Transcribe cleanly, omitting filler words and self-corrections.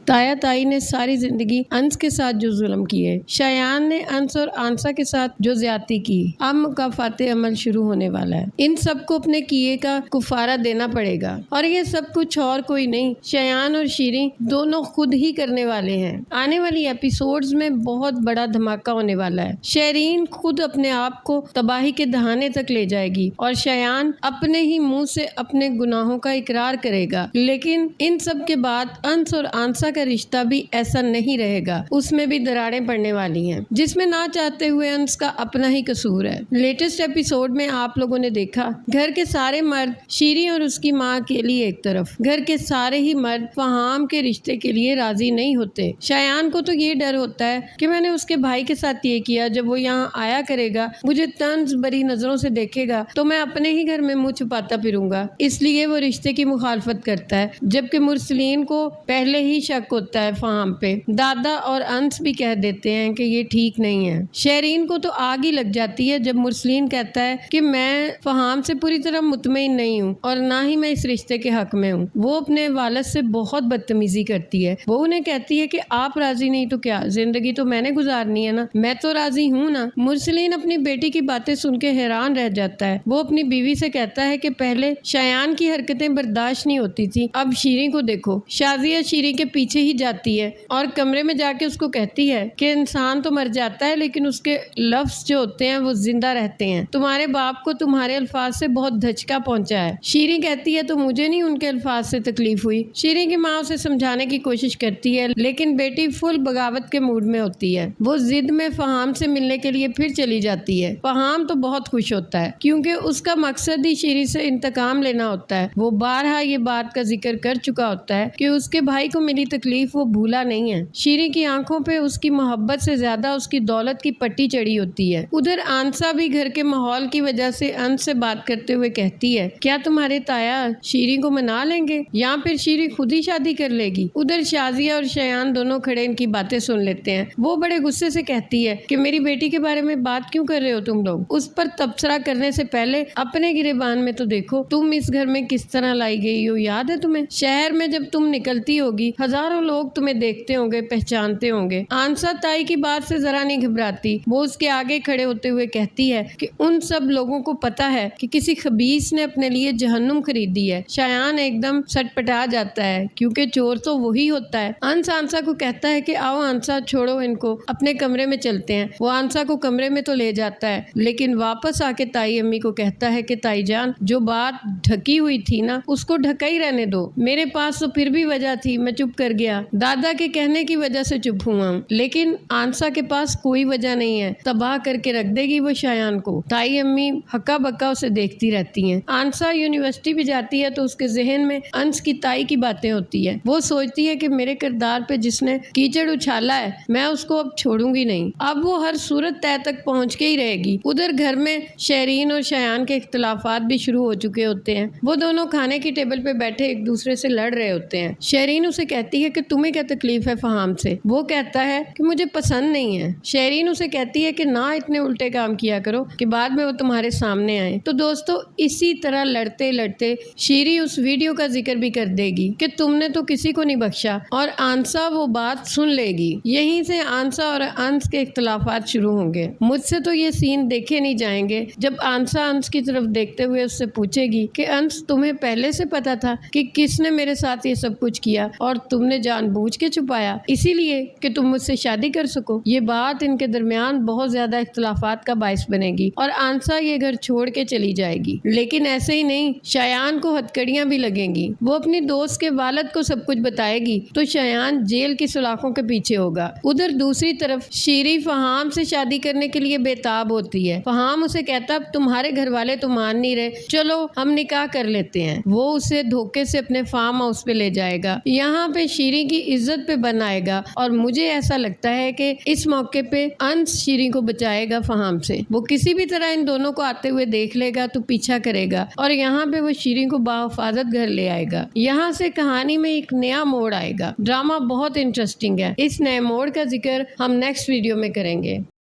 تایا تائی نے ساری زندگی انس کے ساتھ جو ظلم کیے، شایان نے انس اور آنسا کے ساتھ جو زیادتی کی، اب مکافات عمل شروع ہونے والا ہے۔ ان سب کو اپنے کیے کا کفارہ دینا پڑے گا، اور یہ سب کچھ اور کوئی نہیں، شایان اور شیریں دونوں خود ہی کرنے والے ہیں۔ آنے والی ایپیسوڈز میں بہت بڑا دھماکہ ہونے والا ہے۔ شیرین خود اپنے آپ کو تباہی کے دہانے تک لے جائے گی اور شایان اپنے ہی منہ سے اپنے گناہوں کا اقرار کرے گا، لیکن ان سب کے بعد انس اور آنسا کا رشتہ بھی ایسا نہیں رہے گا، اس میں بھی دراڑیں پڑنے والی ہیں، جس میں نہ چاہتے ہوئے انس کا اپنا ہی قصور ہے۔ لیٹسٹ ایپیسوڈ میں آپ لوگوں نے دیکھا، گھر کے سارے مرد شیریں اور اس کی ماں کے لیے ایک طرف، گھر کے سارے ہی مرد فہام کے رشتے کے لیے راضی نہیں ہوتے۔ شایان کو تو یہ ڈر ہوتا ہے کہ میں نے اس کے بھائی کے ساتھ یہ کیا، جب وہ یہاں آیا کرے گا، مجھے طنز بری نظروں سے دیکھے گا تو میں اپنے ہی گھر میں منہ چھپاتا پھروں گا، اس لیے وہ رشتے کی مخالفت کرتا ہے، جبکہ مرسلین کو پہلے ہی شک ہوتا ہے فہام پہ۔ دادا اور انس بھی کہہ دیتے ہیں کہ یہ ٹھیک نہیں ہے۔ شیرین کو تو آگ ہی لگ جاتی ہے جب مرسلین کہتا ہے کہ میں فہام سے پوری طرح مطمئن نہیں ہوں اور نہ ہی میں اس رشتے کے حق میں ہوں۔ وہ اپنے والد سے بہت بدتمیزی کرتی ہے، وہ انہیں کہتی ہے کہ آپ راضی نہیں تو کیا، زندگی تو میں نے گزارنی ہے نا، میں تو راضی ہوں نا۔ مرسلین اپنی بیٹی کی باتیں سن کے حیران رہ جاتا ہے۔ وہ اپنی بیوی سے کہتا ہے کہ پہلے شایان کی حرکتیں برداشت نہیں ہوتی تھی، اب شیریں کو دیکھو۔ شازیہ شیریں کے پیچھے ہی جاتی ہے اور کمرے میں جا کے اس کو کہتی ہے کہ انسان تو مر جاتا ہے لیکن اس کے لفظ جو ہوتے ہیں وہ زندہ رہتے ہیں، تمہارے باپ کو تمہارے الفاظ سے بہت دھچکا پہنچا ہے۔ شیریں کہتی ہے تو مجھے نہیں ان کے الفاظ سے تکلیف ہوئی۔ شیریں کی ماں اسے سمجھانے کی کوشش کرتی ہے، لیکن بیٹی فل بغاوت کے موڈ میں ہوتی ہے۔ وہ ضد میں فہام سے ملنے کے لیے پھر چلی جاتی ہے۔ فہام تو بہت خوش ہوتا ہے کیونکہ اس کا مقصد ہی شیریں سے انتقام لینا ہوتا ہے۔ وہ بارہا یہ بات کا ذکر کر چکا ہوتا ہے کہ اس کے بھائی کو ملی تکلیف وہ بھولا نہیں ہے۔ شیریں کی آنکھوں پہ اس کی محبت سے زیادہ اس کی دولت کی پٹی چڑھی ہوتی ہے۔ ادھر آنسا بھی گھر کے ماحول کی وجہ سے انس سے بات کرتے ہوئے کہتی ہے، کیا تمہارے تایا شیریں کو منا لیں گے یا پھر شیریں خود ہی شادی کر لے گی؟ ادھر شازیہ اور شایان دونوں کھڑے ان کی باتیں سن لیتے ہیں۔ وہ بڑے غصے سے کہتی ہے کہ میری بیٹی کے بارے میں بات کیوں کر رہے ہو تم لوگ؟ اس پر تبصرہ کرنے سے پہلے اپنے گریبان میں تو دیکھو، تم اس گھر میں کس طرح لائی گئی ہو، یاد ہے تمہیں؟ شہر میں جب تم نکلتی ہوگی ہزاروں لوگ تمہیں دیکھتے ہوں گے، پہچانتے ہوں گے۔ آنسا تائی کی بات سے ذرا نہیں گھبراتی، وہ اس کے آگے کھڑے ہوتے ہوئے کہتی ہے کہ ان سب لوگوں کو پتا ہے کہ کسی خبیث نے اپنے لیے جہنم خریدی ہے۔ شایان ایک دم سٹپٹا جاتا ہے کیونکہ چور تو وہی ہوتا ہے۔ انس آنسا کو کہتا ہے کہ آؤ آنسا، چھوڑو ان کو، اپنے کمرے میں چلتے ہیں۔ وہ آنسا کو کمرے میں تو لے جاتا ہے، لیکن واپس آ کے تائی امی کو کہتا ہے کہ تائی جان، جو بات ڈھکی ہوئی تھی نا، اس کو ڈھکا ہی رہنے دو، میرے پاس تو پھر بھی وجہ تھی، میں چپ کر گیا، دادا کے کہنے کی وجہ سے چپ ہوا ہوں، لیکن آنسا کے پاس کوئی وجہ نہیں ہے، تباہ کر کے رکھ دے گی وہ شایان کو۔ تائی امی ہکا بکا اسے دیکھتی رہتی ہیں۔ آنسا یونیورسٹی بھی جاتی ہے تو اس کے ذہن میں انس کی تائی کی باتیں ہوتی ہے۔ وہ سوچتی ہے کہ میرے کردار پہ جس نے کیچڑ اچھالا ہے، میں اس کو اب چھوڑوں گی نہیں، اب وہ ہر صورت طے تک پہنچ کے ہی رہے گی۔ ادھر گھر میں شیرین اور شایان کے اختلافات بھی شروع ہو چکے ہوتے ہیں۔ وہ دونوں کھانے کی ٹیبل پہ بیٹھے ایک دوسرے سے لڑ رہے ہوتے ہیں۔ شیرین اسے کہتی ہے کہ تمہیں کیا تکلیف ہے فہام سے؟ وہ کہتا ہے کہ مجھے پسند نہیں ہے۔ شیرین اسے کہتی ہے کہ نہ اتنے الٹے کام کیا کرو کہ بعد میں وہ تمہارے سامنے آئے۔ تو دوستو، اسی طرح لڑتے لڑتے شیریں اس ویڈیو کا ذکر بھی کر دے گی کہ تم نے تو کسی کو نہیں بخشا، اور آنسا وہ بات سن لے گی۔ یہیں سے آنسا اور انس کے اختلافات شروع ہوں گے۔ مجھ سے تو یہ سین دیکھے نہیں جائیں گے جب آنسا انس کی طرف دیکھتے ہوئے اس سے پوچھے گی کہ انس، تمہیں پہلے سے پتا تھا کہ کس نے میرے ساتھ یہ سب کچھ کیا اور تم نے جان بوجھ کے چھپایا، اسی لیے کہ تم مجھ سے شادی کر سکو؟ یہ بات ان کے درمیان بہت زیادہ اختلافات کا باعث بنے گی اور آنسا یہ گھر چھوڑ کے چلی جائے گی۔ لیکن ایسے ہی نہیں، شایان کو ہتکڑیاں بھی لگیں گی۔ وہ اپنی دوست کے والد کو سب کچھ بتائے گی تو شایان جیل کی سلاخوں کے پیچھے ہوگا۔ ادھر دوسری طرف شیریں فہام سے شادی کرنے کے لیے بےتاب ہوتی ہے۔ فہام اسے کہتا، اب تمہارے گھر والے تو مان نہیں رہے، چلو ہم نکاح کر لیتے ہیں۔ وہ اسے دھوکے سے اپنے فارم ہاؤس پہ لے جائے گا۔ یہاں پہ شیریں کی عزت پہ بن آئے گا اور مجھے ایسا لگتا ہے کہ اس موقع پہ انس شیریں کو بچائے گا فہام سے۔ وہ کسی بھی طرح ان دونوں کو آتے ہوئے دیکھ لے گا تو پیچھا کرے گا اور یہاں پہ وہ شیریں کو بحفاظت گھر لے آئے گا۔ یہاں سے کہانی میں ایک نیا موڑ آئے گا۔ ڈرامہ بہت انٹرسٹنگ ہے۔ اس نئے موڑ کا ذکر ہم نیکسٹ ویڈیو میں کریں گے۔